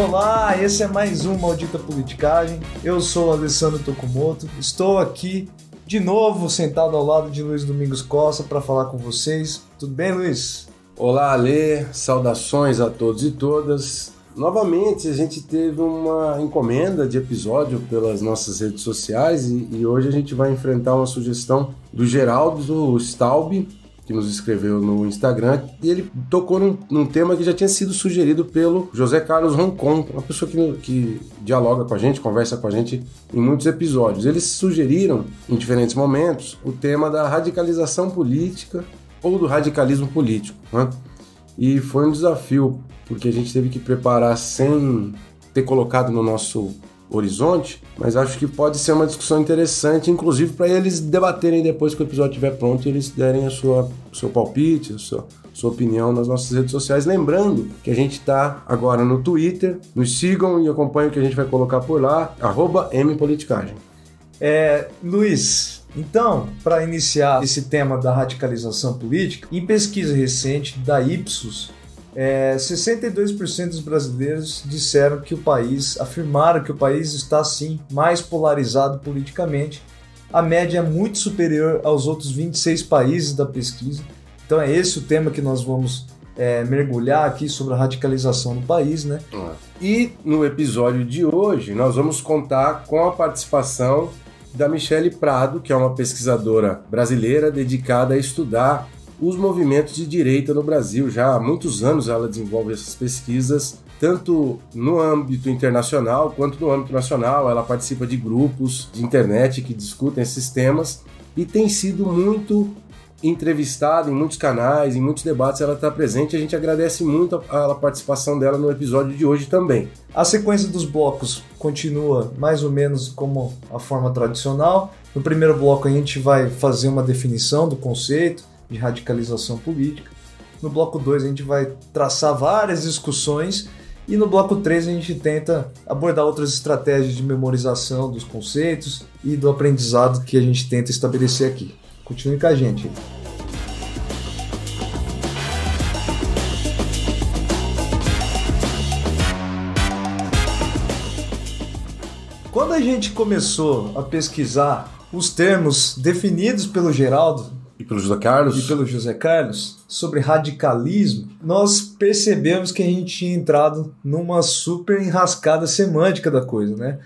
Olá, esse é mais um Maldita Politicagem. Eu sou o Alessandro Tokumoto. Estou aqui de novo sentado ao lado de Luiz Domingos Costa para falar com vocês. Tudo bem, Luiz? Olá, Alê. Saudações a todos e todas. Novamente, a gente teve uma encomenda de episódio pelas nossas redes sociais e hoje a gente vai enfrentar uma sugestão do Geraldo Staub, que nos escreveu no Instagram, e ele tocou num tema que já tinha sido sugerido pelo José Carlos Roncon, uma pessoa que dialoga com a gente, conversa com a gente em muitos episódios. Eles sugeriram, em diferentes momentos, o tema da radicalização política ou do radicalismo político, né? E foi um desafio, porque a gente teve que preparar sem ter colocado no nosso horizonte, mas acho que pode ser uma discussão interessante, inclusive para eles debaterem depois que o episódio estiver pronto e eles derem o seu palpite, a sua opinião nas nossas redes sociais. Lembrando que a gente está agora no Twitter, nos sigam e acompanhem o que a gente vai colocar por lá, @mpoliticagem. Luiz, então, para iniciar esse tema da radicalização política, em pesquisa recente da Ipsos, 62% dos brasileiros afirmaram que o país está, sim, mais polarizado politicamente. A média é muito superior aos outros 26 países da pesquisa. Então é esse o tema que nós vamos mergulhar aqui sobre a radicalização no país, né? E no episódio de hoje nós vamos contar com a participação da Michele Prado, que é uma pesquisadora brasileira dedicada a estudar os movimentos de direita no Brasil. Já há muitos anos ela desenvolve essas pesquisas, tanto no âmbito internacional quanto no âmbito nacional. Ela participa de grupos de internet que discutem esses temas e tem sido muito entrevistada em muitos canais, em muitos debates. Ela está presente e a gente agradece muito a participação dela no episódio de hoje também. A sequência dos blocos continua mais ou menos como a forma tradicional. No primeiro bloco a gente vai fazer uma definição do conceito de radicalização política. No bloco 2 a gente vai traçar várias discussões e no bloco 3 a gente tenta abordar outras estratégias de memorização dos conceitos e do aprendizado que a gente tenta estabelecer aqui. Continue com a gente. Quando a gente começou a pesquisar os termos definidos pelo Geraldo e pelo José Carlos sobre radicalismo, nós percebemos que a gente tinha entrado numa super enrascada semântica da coisa, né?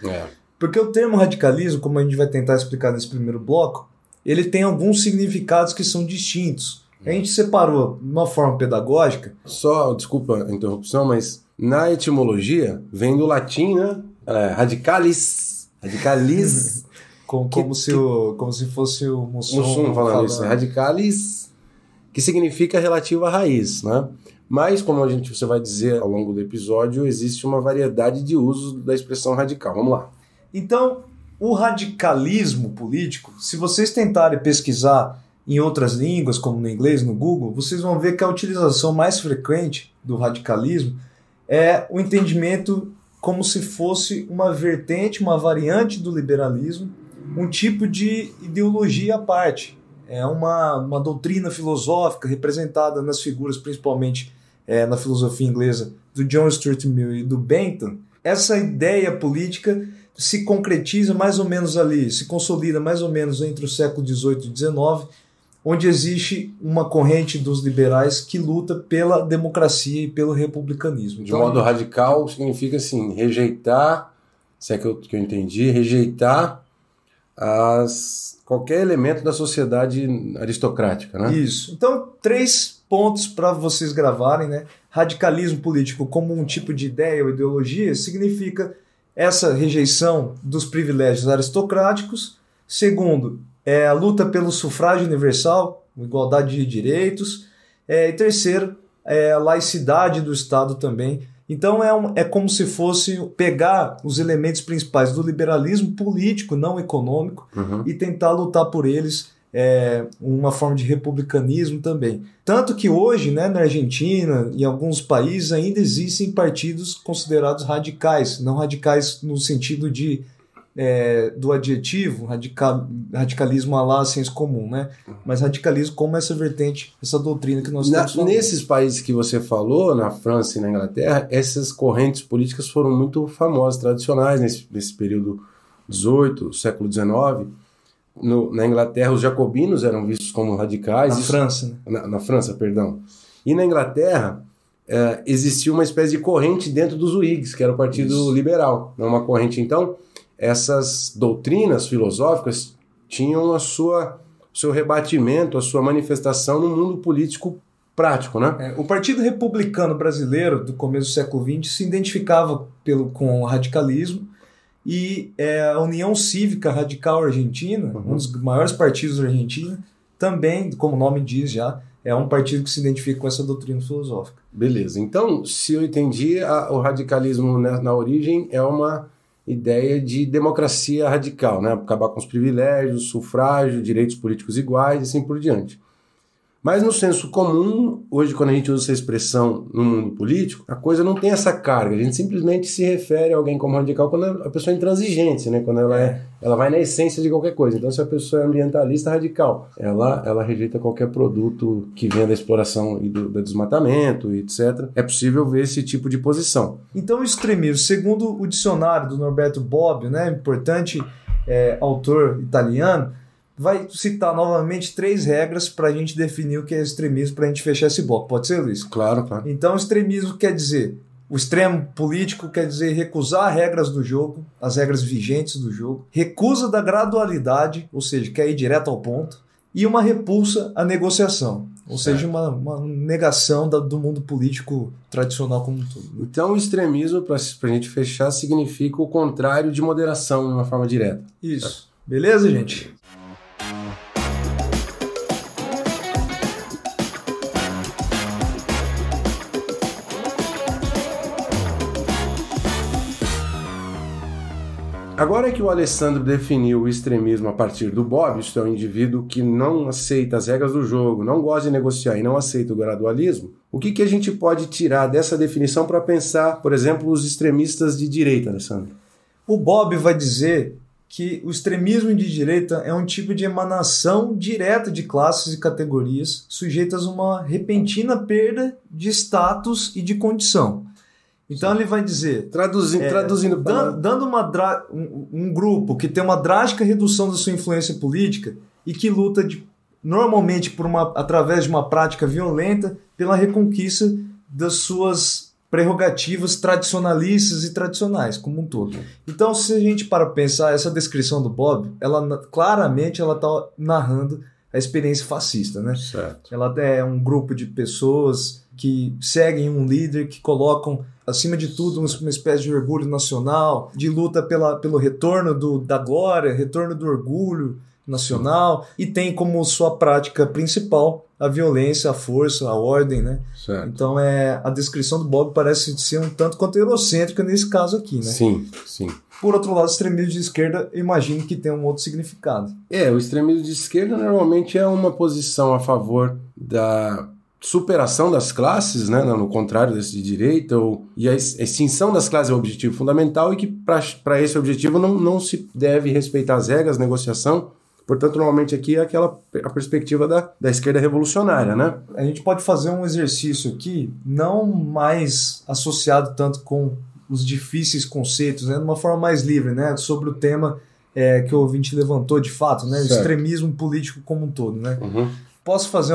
Porque o termo radicalismo, como a gente vai tentar explicar nesse primeiro bloco, ele tem alguns significados que são distintos. A gente separou de uma forma pedagógica. Desculpa a interrupção, mas na etimologia vem do latim, né? Radicalis. Como se fosse o Mussum falando isso, radicalis, que significa relativo à raiz, né? Mas, como você vai dizer ao longo do episódio, existe uma variedade de usos da expressão radical. Vamos lá. Então, o radicalismo político, se vocês tentarem pesquisar em outras línguas, como no inglês, no Google, vocês vão ver que a utilização mais frequente do radicalismo é o entendimento como se fosse uma vertente, uma variante do liberalismo, um tipo de ideologia à parte. É uma doutrina filosófica representada nas figuras, principalmente na filosofia inglesa, do John Stuart Mill e do Bentham. Essa ideia política se concretiza mais ou menos ali, se consolida mais ou menos entre o século XVIII e XIX, onde existe uma corrente dos liberais que luta pela democracia e pelo republicanismo. De modo radical significa assim, rejeitar, se é que eu entendi, rejeitar qualquer elemento da sociedade aristocrática, né? Isso. Então, 3 pontos para vocês gravarem, né? Radicalismo político como um tipo de ideia ou ideologia significa essa rejeição dos privilégios aristocráticos. Segundo, a luta pelo sufrágio universal, igualdade de direitos. E terceiro, a laicidade do Estado também. Então é como se fosse pegar os elementos principais do liberalismo político, não econômico, e tentar lutar por eles, uma forma de republicanismo também. Tanto que hoje, né, na Argentina e em alguns países ainda existem partidos considerados radicais, não radicais no sentido de do adjetivo, radicalismo à la senso comum, né? Mas radicalismo como essa vertente, essa doutrina que nós estamos falando. Nesses países que você falou, na França e na Inglaterra, essas correntes políticas foram muito famosas, tradicionais nesse período 18, século XIX. Na Inglaterra, os jacobinos eram vistos como radicais. França, né? Na França, perdão. E na Inglaterra, existia uma espécie de corrente dentro dos Whigs, que era o Partido Liberal. Uma corrente, então, essas doutrinas filosóficas tinham seu rebatimento, a sua manifestação no mundo político prático, né? O Partido Republicano Brasileiro, do começo do século XX, se identificava com o radicalismo, e a União Cívica Radical Argentina, um dos maiores partidos da Argentina, também, como o nome diz já, é um partido que se identifica com essa doutrina filosófica. Beleza. Então, se eu entendi, o radicalismo na origem é uma ideia de democracia radical, né? Acabar com os privilégios, sufrágio, direitos políticos iguais e assim por diante. Mas no senso comum, hoje quando a gente usa essa expressão no mundo político, a coisa não tem essa carga. A gente simplesmente se refere a alguém como radical quando a pessoa é intransigente, né? Quando ela vai na essência de qualquer coisa. Então, se a pessoa é ambientalista radical, ela rejeita qualquer produto que venha da exploração e do desmatamento, etc. É possível ver esse tipo de posição. Então, o extremismo, segundo o dicionário do Norberto Bobbio, né, importante autor italiano, vai citar novamente 3 regras para a gente definir o que é extremismo, para a gente fechar esse bloco. Pode ser, Luiz? Claro, claro. Então, extremismo quer dizer, o extremo político quer dizer recusar regras do jogo, as regras vigentes do jogo, recusa da gradualidade, ou seja, quer ir direto ao ponto, e uma repulsa à negociação, ou seja, uma negação do mundo político tradicional como um todo. Então, o extremismo, para a gente fechar, significa o contrário de moderação, de uma forma direta. Isso. Certo. Beleza, gente? Agora que o Alessandro definiu o extremismo a partir do Bobbio, isto é, um indivíduo que não aceita as regras do jogo, não gosta de negociar e não aceita o gradualismo, o que a gente pode tirar dessa definição para pensar, por exemplo, os extremistas de direita, Alessandro? O Bobbio vai dizer que o extremismo de direita é um tipo de emanação direta de classes e categorias sujeitas a uma repentina perda de status e de condição. Então ele vai dizer, traduzindo dando um grupo que tem uma drástica redução da sua influência política e que luta normalmente através de uma prática violenta pela reconquista das suas prerrogativas tradicionalistas e tradicionais como um todo. Então, se a gente para pensar essa descrição do Bobbio, claramente ela está narrando a experiência fascista, né? Certo. Ela é um grupo de pessoas que seguem um líder, que colocam acima de tudo uma espécie de orgulho nacional, de luta pelo retorno da glória, retorno do orgulho nacional, e tem como sua prática principal a violência, a força, a ordem, né? Certo. Então a descrição do Bobbio parece ser um tanto quanto eurocêntrica nesse caso aqui, né? Sim, sim. Por outro lado, o extremismo de esquerda, eu imagino que tem um outro significado. O extremismo de esquerda normalmente é uma posição a favor da superação das classes, né, no contrário desse de direita, e a extinção das classes é o objetivo fundamental e que para esse objetivo não se deve respeitar as regras, negociação. Portanto, normalmente aqui é a perspectiva da esquerda revolucionária, né? A gente pode fazer um exercício aqui, não mais associado tanto com os difíceis conceitos, né, de uma forma mais livre, né, sobre o tema que o ouvinte levantou de fato, né, o extremismo político como um todo, né? Posso fazer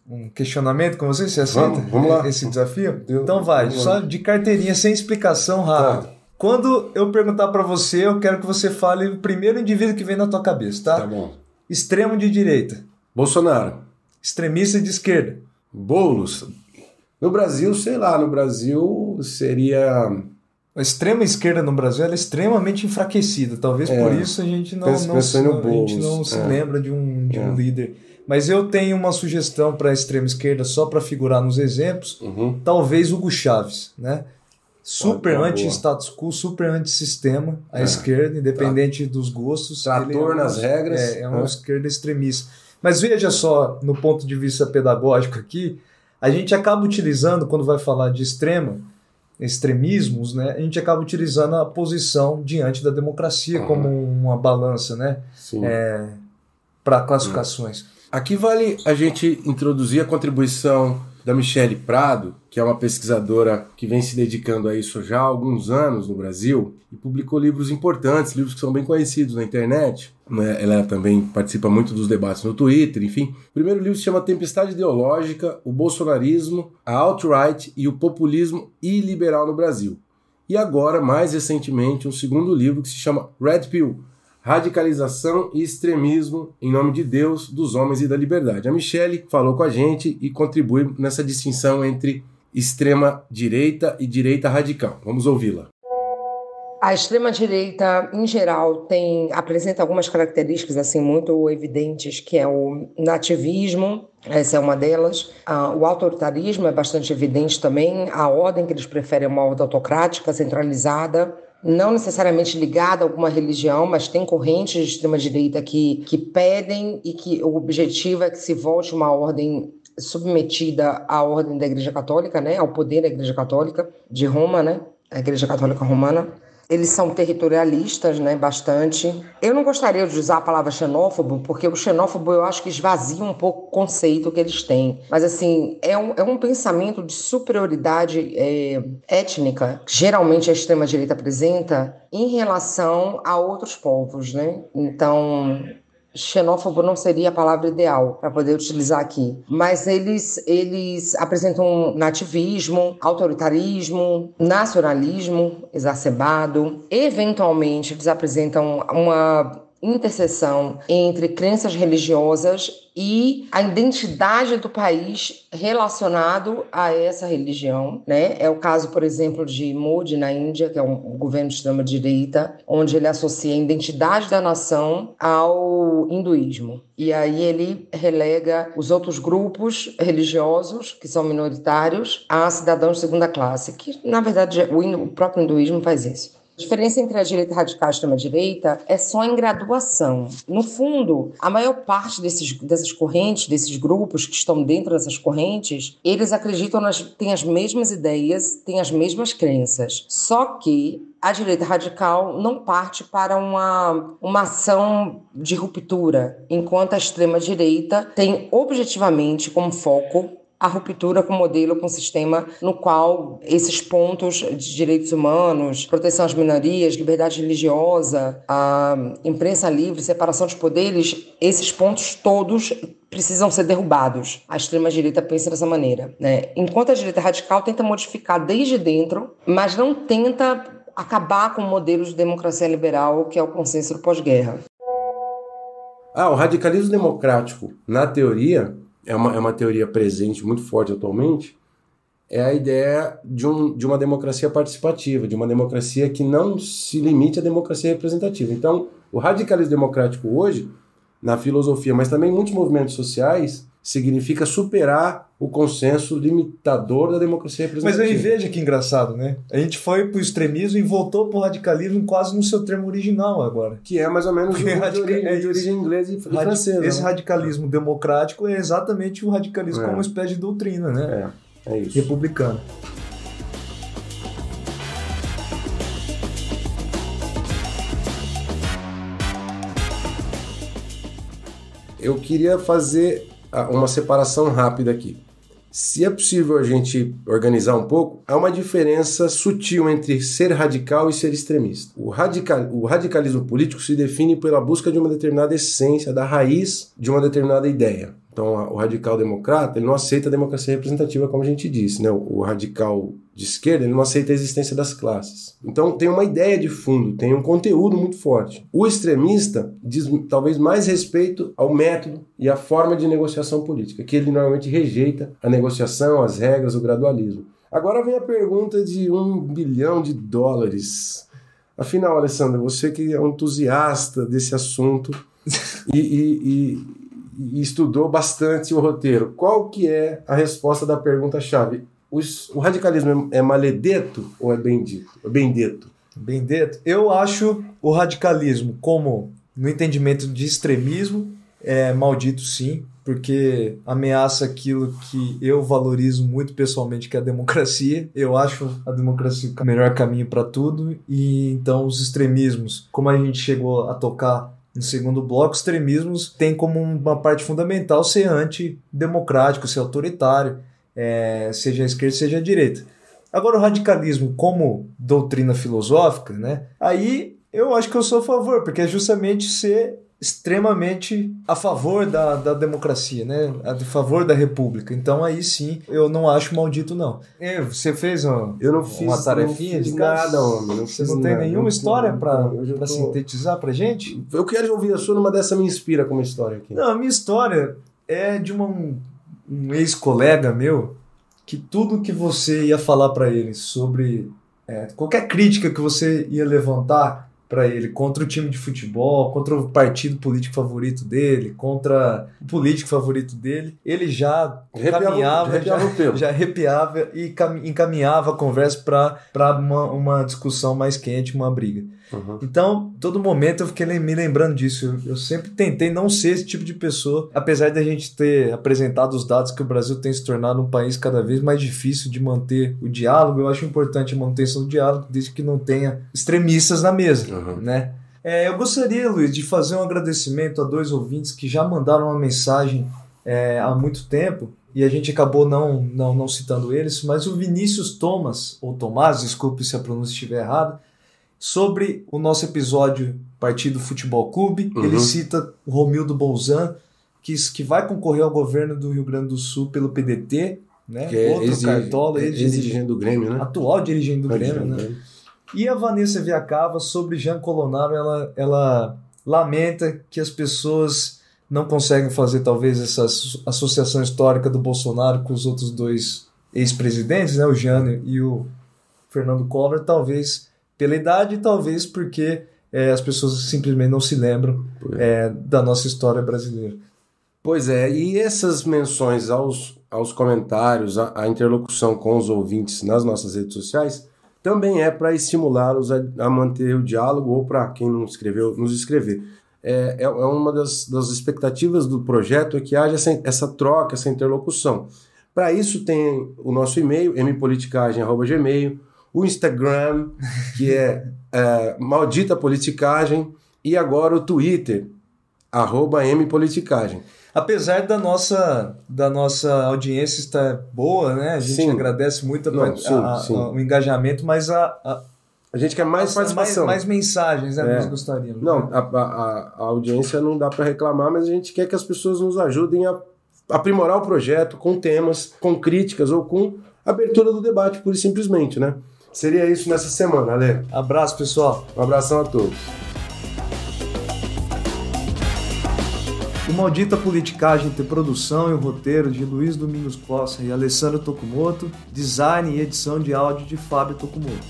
um questionamento com você? Você aceita vamos lá. Esse desafio? Então vai, só de carteirinha, sem explicação, rápido. Tá. Quando eu perguntar para você, eu quero que você fale o primeiro indivíduo que vem na tua cabeça, tá? Tá bom. Extremo de direita. Bolsonaro. Extremista de esquerda. Boulos. No Brasil, sei lá, seria... A extrema esquerda no Brasil ela é extremamente enfraquecida. Talvez por isso a gente não se lembra de um líder. Mas eu tenho uma sugestão para a extrema esquerda, só para figurar nos exemplos. Talvez Hugo Chávez, né? Super anti-status quo, super anti-sistema, a esquerda, independente dos gostos. Trator nas regras. É uma esquerda extremista. Mas veja só, no ponto de vista pedagógico aqui, a gente acaba utilizando, quando vai falar de extrema, extremismos, né, a gente acaba utilizando a posição diante da democracia como uma balança, né, para classificações. Aqui vale a gente introduzir a contribuição da Michele Prado, que é uma pesquisadora que vem se dedicando a isso já há alguns anos no Brasil e publicou livros importantes, livros que são bem conhecidos na internet. Ela também participa muito dos debates no Twitter, enfim. O primeiro livro se chama Tempestade Ideológica, o Bolsonarismo, a Alt-Right e o Populismo iliberal no Brasil. E agora, mais recentemente, um segundo livro que se chama Red Pill, Radicalização e Extremismo em nome de Deus, dos homens e da liberdade. A Michele falou com a gente e contribui nessa distinção entre extrema-direita e direita radical. Vamos ouvi-la. A extrema-direita, em geral, apresenta algumas características assim, muito evidentes, que é o nativismo, essa é uma delas. O autoritarismo é bastante evidente também. A ordem que eles preferem é uma ordem autocrática, centralizada, não necessariamente ligada a alguma religião, mas tem correntes de extrema-direita que pedem e que o objetivo é que se volte uma ordem submetida à ordem da Igreja Católica, né, ao poder da Igreja Católica de Roma, né, a Igreja Católica Romana. Eles são territorialistas, né, bastante. Eu não gostaria de usar a palavra xenófobo, porque o xenófobo eu acho que esvazia um pouco o conceito que eles têm. Mas, assim, é um pensamento de superioridade étnica, que geralmente a extrema-direita apresenta em relação a outros povos, né? Então, xenófobo não seria a palavra ideal para poder utilizar aqui. Mas eles apresentam nativismo, autoritarismo, nacionalismo exacerbado. Eventualmente, eles apresentam uma interseção entre crenças religiosas e a identidade do país relacionado a essa religião, né? É o caso, por exemplo, de Modi na Índia, que é um governo de extrema-direita, onde ele associa a identidade da nação ao hinduísmo. E aí ele relega os outros grupos religiosos, que são minoritários, a cidadãos de segunda classe, que, na verdade, o próprio hinduísmo faz isso. A diferença entre a direita radical e a extrema-direita é só em graduação. No fundo, a maior parte dessas correntes, desses grupos que estão dentro dessas correntes, eles acreditam, têm as mesmas ideias, têm as mesmas crenças. Só que a direita radical não parte para uma ação de ruptura, enquanto a extrema-direita tem objetivamente como foco a ruptura com o modelo, com o sistema no qual esses pontos de direitos humanos, proteção às minorias, liberdade religiosa, a imprensa livre, separação dos poderes, esses pontos todos precisam ser derrubados. A extrema-direita pensa dessa maneira, né? Enquanto a direita radical tenta modificar desde dentro, mas não tenta acabar com o modelo de democracia liberal, que é o consenso do pós-guerra. O radicalismo democrático, na teoria, é uma teoria presente muito forte atualmente, é a ideia de uma democracia participativa, de uma democracia que não se limite à democracia representativa. Então, o radicalismo democrático hoje, na filosofia, mas também em muitos movimentos sociais, significa superar o consenso limitador da democracia representativa. Mas aí veja que engraçado, né? A gente foi pro extremismo e voltou pro radicalismo quase no seu termo original agora. Que é mais ou menos de origem inglesa e francesa. Esse radicalismo democrático é exatamente o radicalismo como uma espécie de doutrina, né? É isso. Republicana. Eu queria fazer uma separação rápida aqui. Se é possível a gente organizar um pouco, há uma diferença sutil entre ser radical e ser extremista. O radicalismo político se define pela busca de uma determinada essência, da raiz de uma determinada ideia. Então, o radical democrata, ele não aceita a democracia representativa, como a gente disse, né? O radical de esquerda, ele não aceita a existência das classes. Então, tem uma ideia de fundo, tem um conteúdo muito forte. O extremista diz talvez mais respeito ao método e à forma de negociação política, que ele normalmente rejeita a negociação, as regras, o gradualismo. Agora vem a pergunta de $1 bilhão. Afinal, Alessandro, você que é um entusiasta desse assunto e estudou bastante o roteiro, qual que é a resposta da pergunta-chave? O radicalismo é maledeto ou é bendito? Bendito? Eu acho o radicalismo como, no entendimento de extremismo, é maldito sim, porque ameaça aquilo que eu valorizo muito pessoalmente, que é a democracia. Eu acho a democracia o melhor caminho para tudo, e então os extremismos, como a gente chegou a tocar no segundo bloco, extremismos tem como uma parte fundamental ser antidemocrático, ser autoritário, seja a esquerda, seja a direita. Agora, o radicalismo como doutrina filosófica, né? Aí eu acho que eu sou a favor, porque é justamente ser extremamente a favor da democracia, né? A favor da república. Então aí sim, eu não acho maldito, não. Você fez uma tarefinha de nada, homem. Você não tem nenhuma história para sintetizar pra gente? Eu quero ouvir a sua, numa dessa me inspira como história aqui. Não, a minha história é de um ex-colega meu, que tudo que você ia falar para ele sobre qualquer crítica que você ia levantar para ele contra o time de futebol, contra o partido político favorito dele, contra o político favorito dele, ele já arrepiava e encaminhava a conversa para uma discussão mais quente, uma briga. Uhum. Então, todo momento eu fiquei me lembrando disso. Eu sempre tentei não ser esse tipo de pessoa, apesar de a gente ter apresentado os dados que o Brasil tem se tornado um país cada vez mais difícil de manter o diálogo. Eu acho importante a manutenção do diálogo, desde que não tenha extremistas na mesa, né? Eu gostaria, Luiz, de fazer um agradecimento a 2 ouvintes que já mandaram uma mensagem há muito tempo, e a gente acabou não citando eles, mas o Vinícius Thomas, ou Tomás, desculpe se a pronúncia estiver errada, sobre o nosso episódio Partido Futebol Clube. Ele cita o Romildo Bolzan, que vai concorrer ao governo do Rio Grande do Sul pelo PDT, né? Que outro cartola, ex-dirigente do Grêmio, né? Atual dirigente do Grêmio, né? E a Vanessa Viacava, sobre Jean Colonaro, ela lamenta que as pessoas não conseguem fazer talvez essa associação histórica do Bolsonaro com os outros 2 ex-presidentes, né? O Jânio e o Fernando Collor, talvez pela idade, talvez porque as pessoas simplesmente não se lembram da nossa história brasileira. Pois é, e essas menções aos comentários, a interlocução com os ouvintes nas nossas redes sociais, também é para estimulá-los a manter o diálogo, ou para quem não escreveu, nos escrever. É uma das expectativas do projeto, é que haja essa troca, essa interlocução. Para isso tem o nosso e-mail, mpoliticagem@gmail.com, o Instagram, que é Maldita Politicagem, e agora o Twitter, @mpoliticagem. Apesar da nossa audiência estar boa, né? A gente agradece muito o engajamento, mas a gente quer mais participação. Mais mensagens, né? Nós gostaríamos. Não, a audiência não dá para reclamar, mas a gente quer que as pessoas nos ajudem a aprimorar o projeto com temas, com críticas ou com abertura do debate, pura e simplesmente, né? Seria isso nessa semana, Ale. Abraço, pessoal. Um abração a todos. O Maldita Politicagem tem produção e roteiro de Luiz Domingos Costa e Alessandro Tokumoto, design e edição de áudio de Fábio Tokumoto.